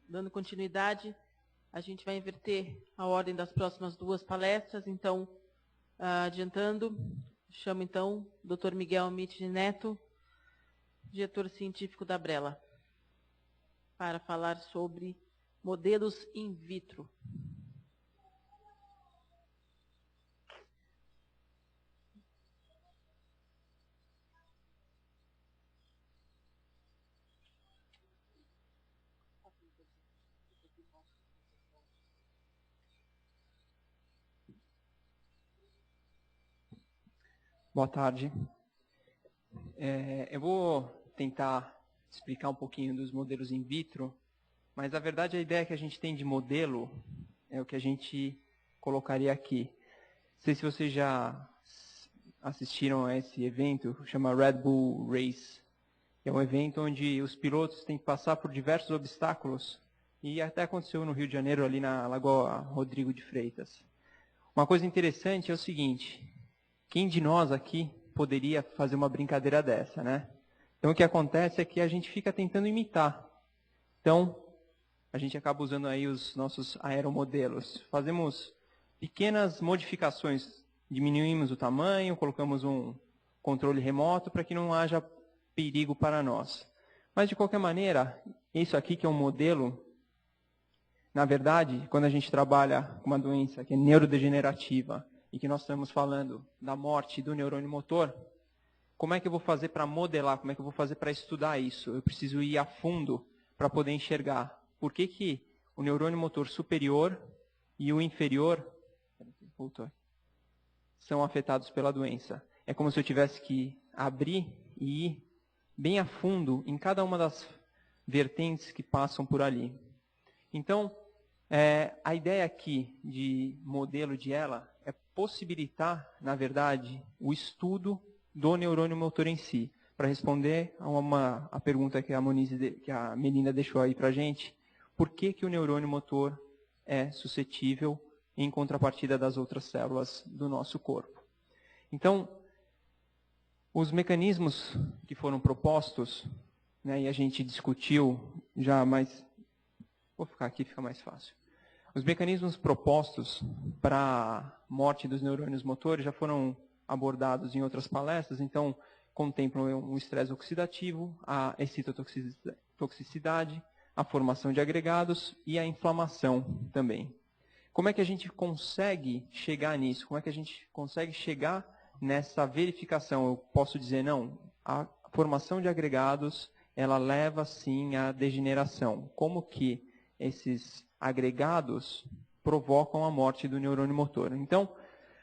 dando continuidade, a gente vai inverter a ordem das próximas duas palestras. Então, adiantando, chamo então o Dr. Miguel Mitch Neto, diretor científico da Brela, para falar sobre modelos in vitro. Boa tarde. Eu vou tentar explicar um pouquinho dos modelos in vitro, mas na verdade a ideia que a gente tem de modelo é o que a gente colocaria aqui. Não sei se vocês já assistiram a esse evento, chama Red Bull Race. É um evento onde os pilotos têm que passar por diversos obstáculos, e até aconteceu no Rio de Janeiro, ali na Lagoa Rodrigo de Freitas. Uma coisa interessante é o seguinte: quem de nós aqui poderia fazer uma brincadeira dessa, né? Então, o que acontece é que a gente fica tentando imitar. Então, a gente acaba usando aí os nossos aeromodelos. Fazemos pequenas modificações, diminuímos o tamanho, colocamos um controle remoto para que não haja perigo para nós. Mas, de qualquer maneira, isso aqui que é um modelo, na verdade, quando a gente trabalha com uma doença que é neurodegenerativa, e que nós estamos falando da morte do neurônio motor, como é que eu vou fazer para modelar, como é que eu vou fazer para estudar isso? Eu preciso ir a fundo para poder enxergar por que o neurônio motor superior e o inferior são afetados pela doença. É como se eu tivesse que abrir e ir bem a fundo em cada uma das vertentes que passam por ali. Então, a ideia aqui de modelo de ELA é possibilitar, na verdade, o estudo do neurônio motor em si. Para responder a pergunta que a Melinda deixou aí para a gente, por que o neurônio motor é suscetível em contrapartida das outras células do nosso corpo? Então, os mecanismos que foram propostos, né, e a gente discutiu já, mas vou ficar aqui, fica mais fácil. Os mecanismos propostos para a morte dos neurônios motores já foram abordados em outras palestras, então contemplam o estresse oxidativo, a excitotoxicidade, a formação de agregados e a inflamação também. Como é que a gente consegue chegar nisso? Como é que a gente consegue chegar nessa verificação? Eu posso dizer, não, a formação de agregados, ela leva sim à degeneração. Como que esses agregados provocam a morte do neurônio motor? Então,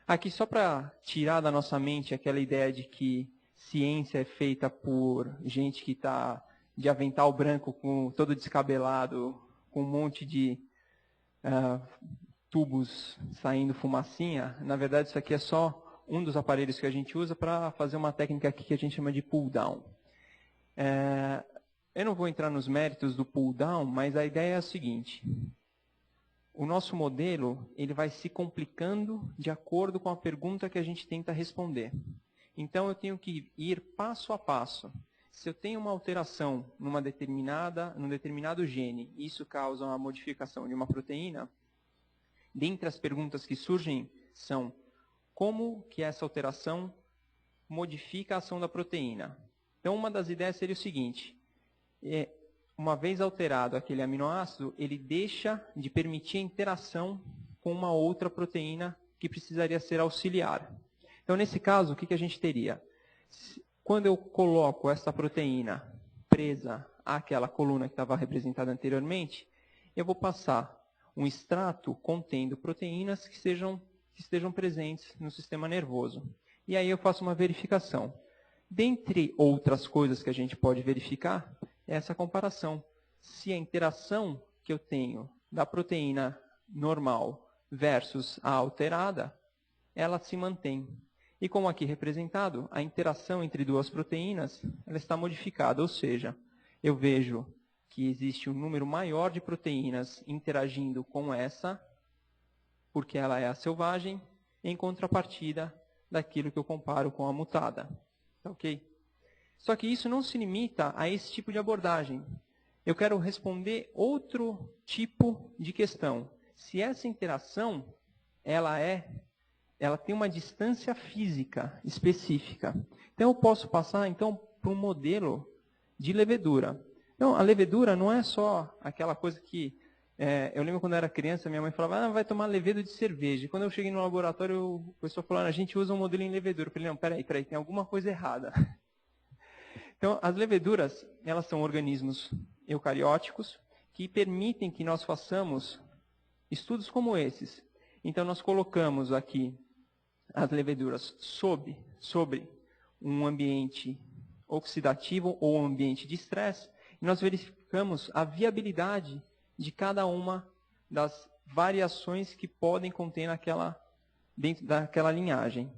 aqui só para tirar da nossa mente aquela ideia de que ciência é feita por gente que está de avental branco, com todo descabelado, com um monte de tubos saindo fumacinha. Na verdade, isso aqui é só um dos aparelhos que a gente usa para fazer uma técnica aqui que a gente chama de pull down. Eu não vou entrar nos méritos do pull down, mas a ideia é a seguinte: o nosso modelo ele vai se complicando de acordo com a pergunta que a gente tenta responder. Então, eu tenho que ir passo a passo. Se eu tenho uma alteração num determinado gene, e isso causa uma modificação de uma proteína, dentre as perguntas que surgem são: como que essa alteração modifica a ação da proteína? Então, uma das ideias seria o seguinte: uma vez alterado aquele aminoácido, ele deixa de permitir a interação com uma outra proteína que precisaria ser auxiliar. Então, nesse caso, o que a gente teria? Quando eu coloco essa proteína presa àquela coluna que estava representada anteriormente, eu vou passar um extrato contendo proteínas que estejam presentes no sistema nervoso. E aí eu faço uma verificação. Dentre outras coisas que a gente pode verificar, é essa comparação. Se a interação que eu tenho da proteína normal versus a alterada, ela se mantém. E como aqui representado, a interação entre duas proteínas ela está modificada, ou seja, eu vejo que existe um número maior de proteínas interagindo com essa, porque ela é a selvagem, em contrapartida daquilo que eu comparo com a mutada. Tá ok? Só que isso não se limita a esse tipo de abordagem. eu quero responder outro tipo de questão. Se essa interação ela tem uma distância física específica. Então, eu posso passar então para um modelo de levedura. Então, a levedura não é só aquela coisa que... eu lembro quando eu era criança, minha mãe falava, vai tomar levedo de cerveja. E quando eu cheguei no laboratório, o pessoal falou, a gente usa um modelo em levedura. Eu falei, não, peraí, tem alguma coisa errada. Então, as leveduras, elas são organismos eucarióticos que permitem que nós façamos estudos como esses. Então, nós colocamos aqui as leveduras sobre um ambiente oxidativo ou um ambiente de estresse, e nós verificamos a viabilidade de cada uma das variações que podem conter dentro daquela linhagem.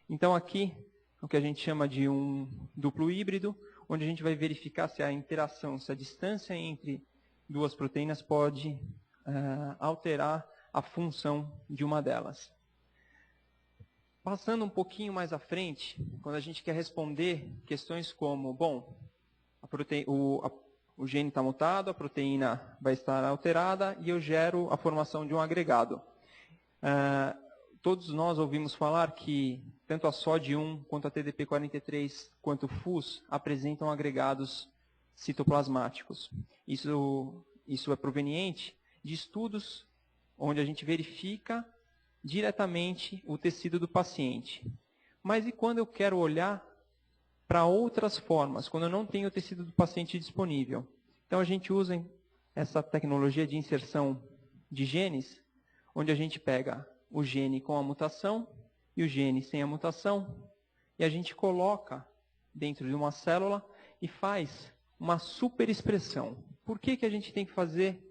Então, aqui, o que a gente chama de um duplo híbrido, onde a gente vai verificar se a interação, se a distância entre duas proteínas pode alterar a função de uma delas. Passando um pouquinho mais à frente, quando a gente quer responder questões como, bom, o gene está mutado, a proteína vai estar alterada e eu gero a formação de um agregado. Todos nós ouvimos falar que tanto a SOD1, quanto a TDP43, quanto o FUS apresentam agregados citoplasmáticos. Isso é proveniente de estudos onde a gente verifica diretamente o tecido do paciente. Mas e quando eu quero olhar para outras formas, quando eu não tenho o tecido do paciente disponível? Então a gente usa essa tecnologia de inserção de genes, onde a gente pega o gene com a mutação e o gene sem a mutação, e a gente coloca dentro de uma célula e faz uma superexpressão. Por que a gente tem que fazer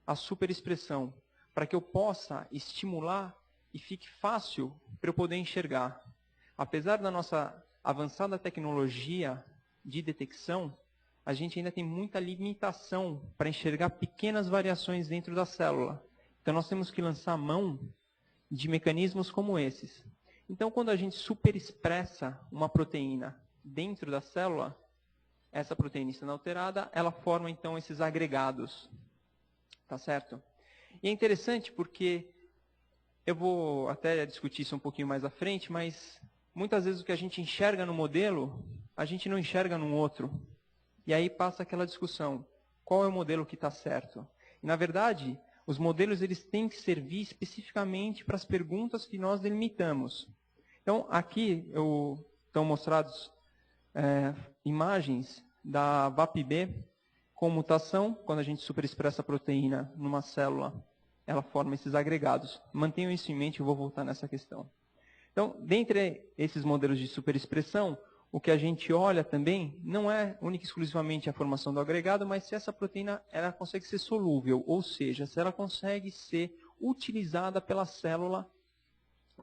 a superexpressão? Para que eu possa estimular e fique fácil para eu poder enxergar. Apesar da nossa avançada tecnologia de detecção, a gente ainda tem muita limitação para enxergar pequenas variações dentro da célula. Então nós temos que lançar mão de mecanismos como esses. Então quando a gente superexpressa uma proteína dentro da célula, essa proteína estando alterada, ela forma então esses agregados. Tá certo? E é interessante porque eu vou até discutir isso um pouquinho mais à frente, mas muitas vezes o que a gente enxerga no modelo, a gente não enxerga no outro. E aí passa aquela discussão, qual é o modelo que está certo? E, na verdade, os modelos eles têm que servir especificamente para as perguntas que nós delimitamos. Então, aqui estão mostrados imagens da VAP-B com mutação, quando a gente superexpressa a proteína numa célula, ela forma esses agregados. Mantenham isso em mente, eu vou voltar nessa questão. Então, dentre esses modelos de superexpressão, o que a gente olha também não é única e exclusivamente a formação do agregado, mas se essa proteína ela consegue ser solúvel, ou seja, se ela consegue ser utilizada pela célula,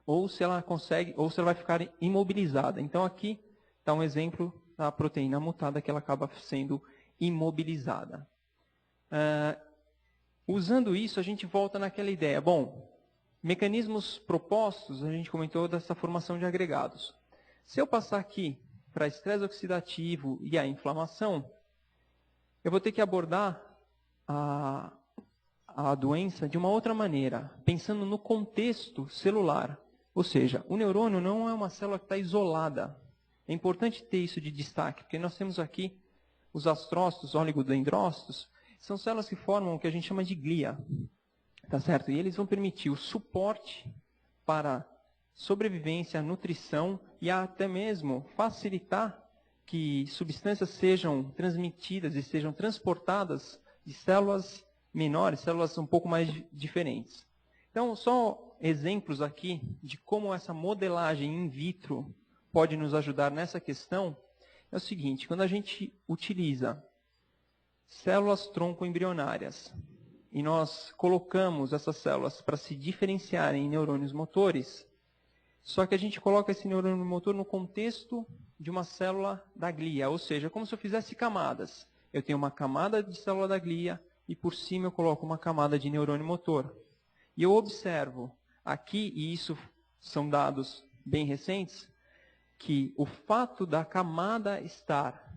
ou se ela vai ficar imobilizada. Então, aqui está um exemplo da proteína mutada que ela acaba sendo imobilizada. Usando isso, a gente volta naquela ideia. Bom, mecanismos propostos, a gente comentou dessa formação de agregados. Se eu passar aqui para estresse oxidativo e a inflamação, eu vou ter que abordar a doença de uma outra maneira, pensando no contexto celular. Ou seja, o neurônio não é uma célula que está isolada. É importante ter isso de destaque, porque nós temos aqui os astrócitos, oligodendrócitos, são células que formam o que a gente chama de glia. Tá certo? E eles vão permitir o suporte para sobrevivência, nutrição e até mesmo facilitar que substâncias sejam transmitidas e sejam transportadas de células menores, células um pouco mais diferentes. Então, só exemplos aqui de como essa modelagem in vitro pode nos ajudar nessa questão é o seguinte, quando a gente utiliza células tronco-embrionárias e nós colocamos essas células para se diferenciarem em neurônios motores, só que a gente coloca esse neurônio motor no contexto de uma célula da glia, ou seja, como se eu fizesse camadas. Eu tenho uma camada de célula da glia e por cima eu coloco uma camada de neurônio motor. E eu observo aqui, e isso são dados bem recentes, que o fato da camada estar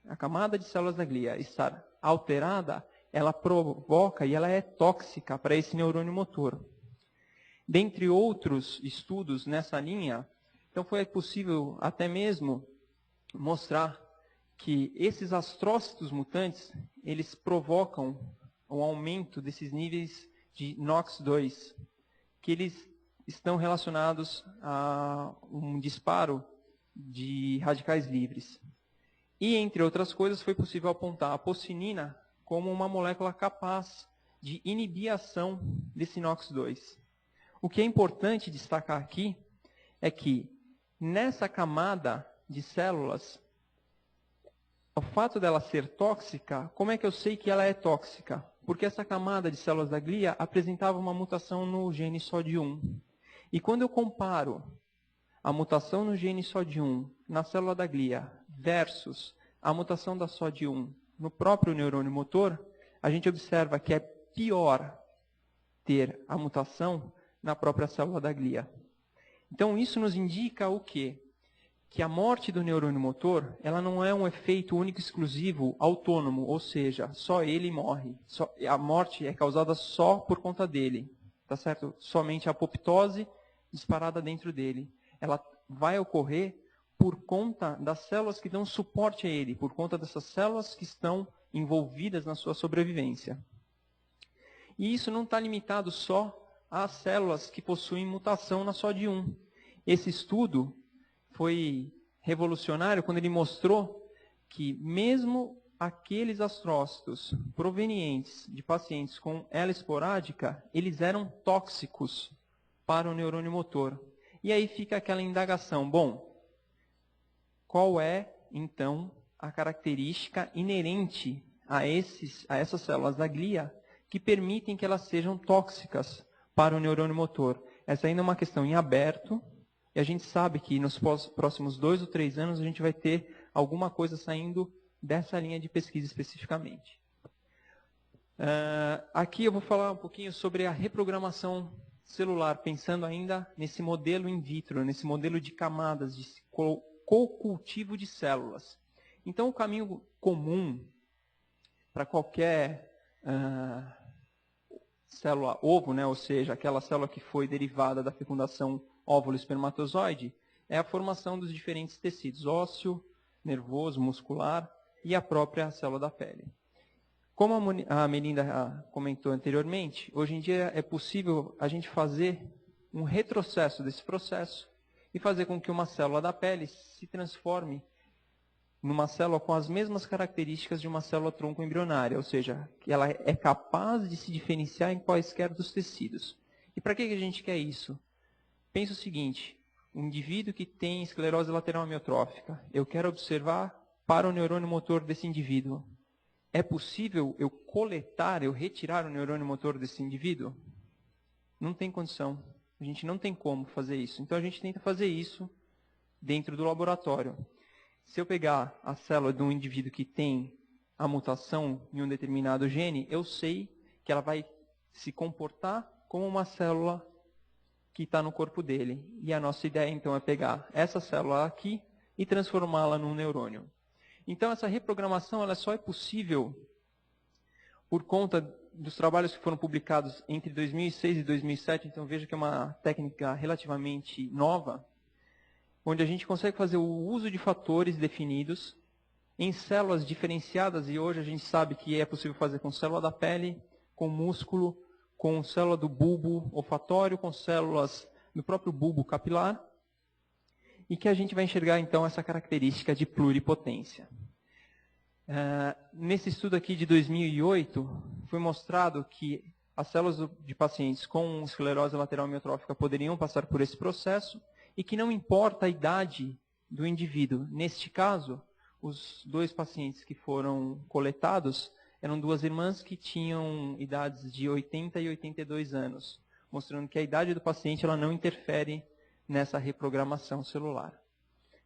a camada de células da glia estar alterada, ela provoca e ela é tóxica para esse neurônio motor. Dentre outros estudos nessa linha, então foi possível até mesmo mostrar que esses astrócitos mutantes, eles provocam o aumento desses níveis de NOX2, que eles estão relacionados a um disparo de radicais livres. E, entre outras coisas, foi possível apontar a porcinina como uma molécula capaz de inibir a ação desse NOX2. O que é importante destacar aqui é que, nessa camada de células, o fato dela ser tóxica, como é que eu sei que ela é tóxica? Porque essa camada de células da glia apresentava uma mutação no gene SOD1. E quando eu comparo a mutação no gene SOD1 na célula da glia versus a mutação da SOD1 no próprio neurônio motor, a gente observa que é pior ter a mutação na própria célula da glia. Então isso nos indica o quê? Que a morte do neurônio motor, ela não é um efeito único e exclusivo autônomo, ou seja, só ele morre. A morte é causada só por conta dele, tá certo? Somente a apoptose disparada dentro dele. Ela vai ocorrer por conta das células que dão suporte a ele, por conta dessas células que estão envolvidas na sua sobrevivência. E isso não está limitado só às células que possuem mutação na SOD1. Esse estudo foi revolucionário quando ele mostrou que mesmo aqueles astrócitos provenientes de pacientes com ela esporádica, eles eram tóxicos para o neurônio motor. E aí fica aquela indagação, bom, qual é, então, a característica inerente a essas células da glia que permitem que elas sejam tóxicas para o neurônio motor? Essa ainda é uma questão em aberto, e a gente sabe que nos próximos 2 ou 3 anos a gente vai ter alguma coisa saindo dessa linha de pesquisa especificamente. Aqui eu vou falar um pouquinho sobre a reprogramação celular, pensando ainda nesse modelo in vitro, nesse modelo de camadas, de co-cultivo de células. Então, o caminho comum para qualquer célula ovo, né, ou seja, aquela célula que foi derivada da fecundação óvulo-espermatozoide, é a formação dos diferentes tecidos, ósseo, nervoso, muscular e a própria célula da pele. Como a Melinda comentou anteriormente, hoje em dia é possível a gente fazer um retrocesso desse processo e fazer com que uma célula da pele se transforme numa célula com as mesmas características de uma célula tronco embrionária, ou seja, que ela é capaz de se diferenciar em quaisquer dos tecidos. E para que a gente quer isso? Pensa o seguinte, um indivíduo que tem esclerose lateral amiotrófica, eu quero observar para o neurônio motor desse indivíduo. É possível eu coletar, eu retirar o neurônio motor desse indivíduo? Não tem condição. A gente não tem como fazer isso. Então a gente tenta fazer isso dentro do laboratório. Se eu pegar a célula de um indivíduo que tem a mutação em um determinado gene, eu sei que ela vai se comportar como uma célula que está no corpo dele. E a nossa ideia, então, é pegar essa célula aqui e transformá-la num neurônio. Então, essa reprogramação ela só é possível por conta dos trabalhos que foram publicados entre 2006 e 2007. Então, veja que é uma técnica relativamente nova, onde a gente consegue fazer o uso de fatores definidos em células diferenciadas, e hoje a gente sabe que é possível fazer com célula da pele, com músculo, com célula do bulbo olfatório, com células do próprio bulbo capilar, e que a gente vai enxergar então essa característica de pluripotência. Nesse estudo aqui de 2008, foi mostrado que as células de pacientes com esclerose lateral amiotrófica poderiam passar por esse processo, e que não importa a idade do indivíduo. Neste caso, os 2 pacientes que foram coletados eram 2 irmãs que tinham idades de 80 e 82 anos, mostrando que a idade do paciente ela não interfere nessa reprogramação celular.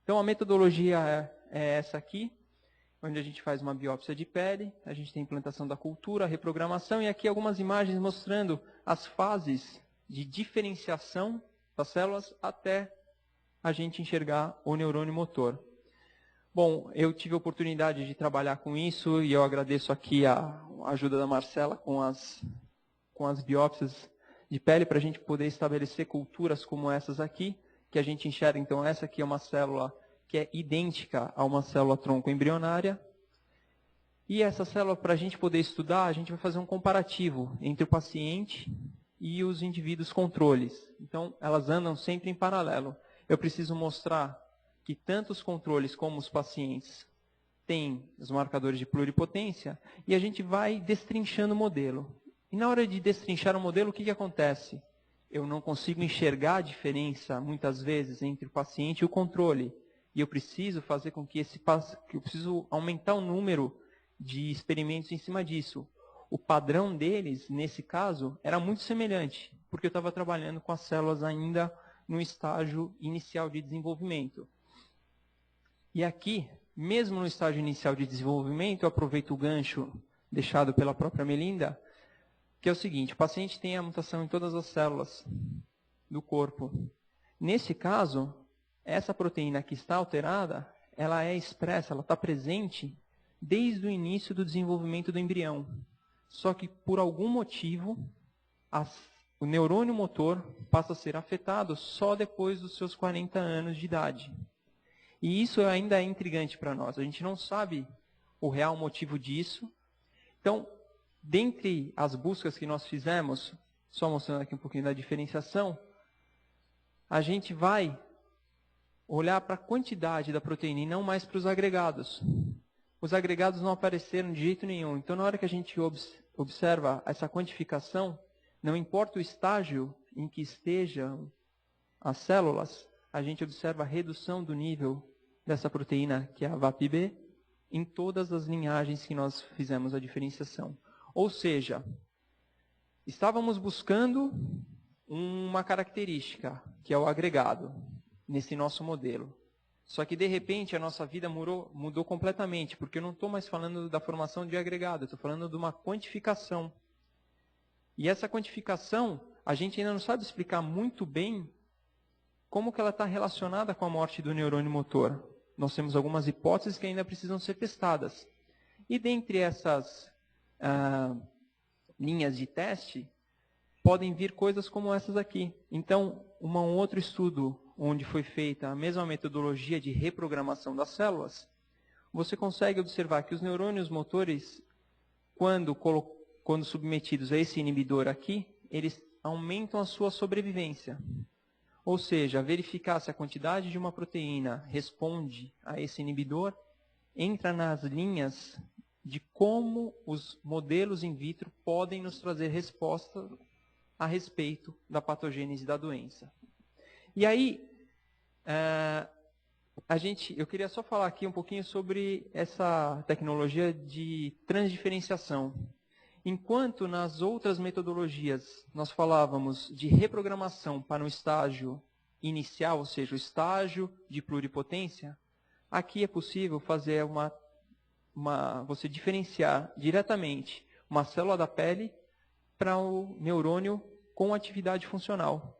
Então, a metodologia é essa aqui, onde a gente faz uma biópsia de pele, a gente tem a implantação da cultura, a reprogramação, e aqui algumas imagens mostrando as fases de diferenciação das células até a gente enxergar o neurônio motor. Bom, eu tive a oportunidade de trabalhar com isso e eu agradeço aqui a ajuda da Marcela com as biópsias de pele para a gente poder estabelecer culturas como essas aqui, que a gente enxerga. Então, essa aqui é uma célula que é idêntica a uma célula tronco embrionária. E essa célula, para a gente poder estudar, a gente vai fazer um comparativo entre o paciente e os indivíduos controles. Então, elas andam sempre em paralelo. Eu preciso mostrar que tanto os controles como os pacientes têm os marcadores de pluripotência e a gente vai destrinchando o modelo. E na hora de destrinchar o modelo, o que acontece? Eu não consigo enxergar a diferença, muitas vezes, entre o paciente e o controle. E eu preciso fazer com que eu preciso aumentar o número de experimentos em cima disso. O padrão deles, nesse caso, era muito semelhante, porque eu estava trabalhando com as células ainda no estágio inicial de desenvolvimento. E aqui, mesmo no estágio inicial de desenvolvimento, eu aproveito o gancho deixado pela própria Melinda, que é o seguinte: o paciente tem a mutação em todas as células do corpo. Nesse caso, essa proteína que está alterada, ela é expressa, ela está presente desde o início do desenvolvimento do embrião. Só que, por algum motivo, o neurônio motor passa a ser afetado só depois dos seus 40 anos de idade. E isso ainda é intrigante para nós. A gente não sabe o real motivo disso. Então, dentre as buscas que nós fizemos, só mostrando aqui um pouquinho da diferenciação, a gente vai olhar para a quantidade da proteína e não mais para os agregados. Os agregados não apareceram de jeito nenhum. Então, na hora que a gente observa essa quantificação, não importa o estágio em que estejam as células, a gente observa a redução do nível dessa proteína, que é a VAP-B, em todas as linhagens que nós fizemos a diferenciação. Ou seja, estávamos buscando uma característica, que é o agregado, nesse nosso modelo. Só que, de repente, a nossa vida mudou completamente, porque eu não estou mais falando da formação de agregado, eu estou falando de uma quantificação. E essa quantificação, a gente ainda não sabe explicar muito bem como que ela está relacionada com a morte do neurônio motor. Nós temos algumas hipóteses que ainda precisam ser testadas. E dentre essas linhas de teste, podem vir coisas como essas aqui. Então, um outro estudo onde foi feita a mesma metodologia de reprogramação das células, você consegue observar que os neurônios motores, quando submetidos a esse inibidor aqui, eles aumentam a sua sobrevivência. Ou seja, verificar se a quantidade de uma proteína responde a esse inibidor, entra nas linhas de como os modelos in vitro podem nos trazer resposta a respeito da patogênese da doença. E aí, eu queria só falar aqui um pouquinho sobre essa tecnologia de transdiferenciação. Enquanto nas outras metodologias nós falávamos de reprogramação para um estágio inicial, ou seja, o estágio de pluripotência, aqui é possível fazer você diferenciar diretamente uma célula da pele para o neurônio com atividade funcional.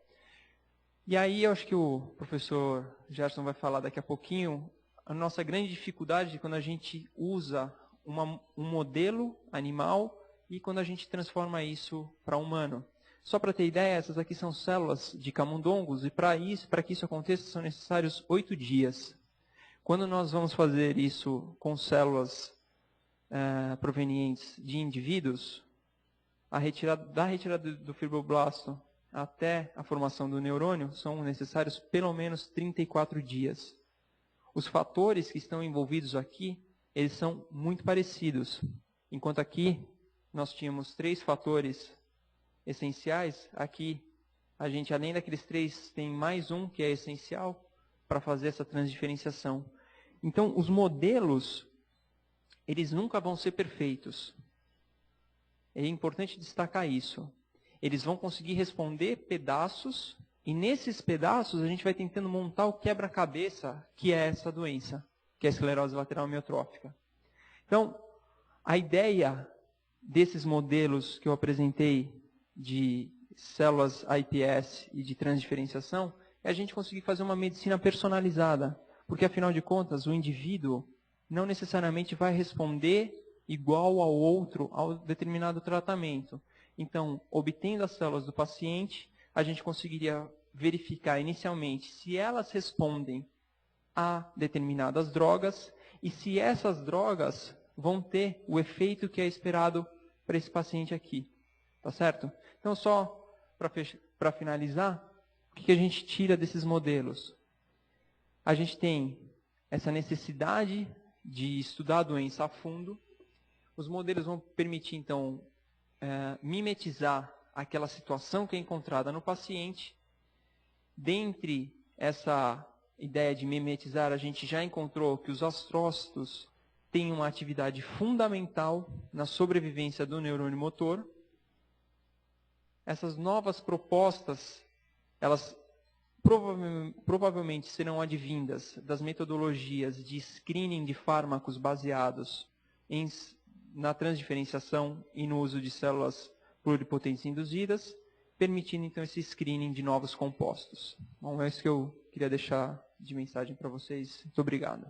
E aí eu acho que o professor Gerson vai falar daqui a pouquinho, a nossa grande dificuldade é quando a gente usa um modelo animal e quando a gente transforma isso para humano. Só para ter ideia, essas aqui são células de camundongos e para que isso aconteça são necessários 8 dias. Quando nós vamos fazer isso com células provenientes de indivíduos, da retirada do fibroblasto até a formação do neurônio são necessários pelo menos 34 dias. Os fatores que estão envolvidos aqui, eles são muito parecidos. Enquanto aqui nós tínhamos 3 fatores essenciais, aqui a gente, além daqueles 3, tem mais um que é essencial para fazer essa transdiferenciação. Então, os modelos, eles nunca vão ser perfeitos. É importante destacar isso. Eles vão conseguir responder pedaços, e nesses pedaços a gente vai tentando montar o quebra-cabeça que é essa doença, que é a esclerose lateral amiotrófica. Então, a ideia desses modelos que eu apresentei de células iPS e de transdiferenciação é a gente conseguir fazer uma medicina personalizada. Porque, afinal de contas, o indivíduo não necessariamente vai responder igual ao outro, ao determinado tratamento. Então, obtendo as células do paciente, a gente conseguiria verificar inicialmente se elas respondem a determinadas drogas e se essas drogas vão ter o efeito que é esperado para esse paciente aqui. Tá certo? Então, só para finalizar, o que a gente tira desses modelos? A gente tem essa necessidade de estudar a doença a fundo. Os modelos vão permitir, então, mimetizar aquela situação que é encontrada no paciente. Dentre essa ideia de mimetizar, a gente já encontrou que os astrócitos têm uma atividade fundamental na sobrevivência do neurônio motor. Essas novas propostas, elas provavelmente serão advindas das metodologias de screening de fármacos baseados na transdiferenciação e no uso de células pluripotentes induzidas, permitindo então esse screening de novos compostos. Bom, é isso que eu queria deixar de mensagem para vocês. Muito obrigado.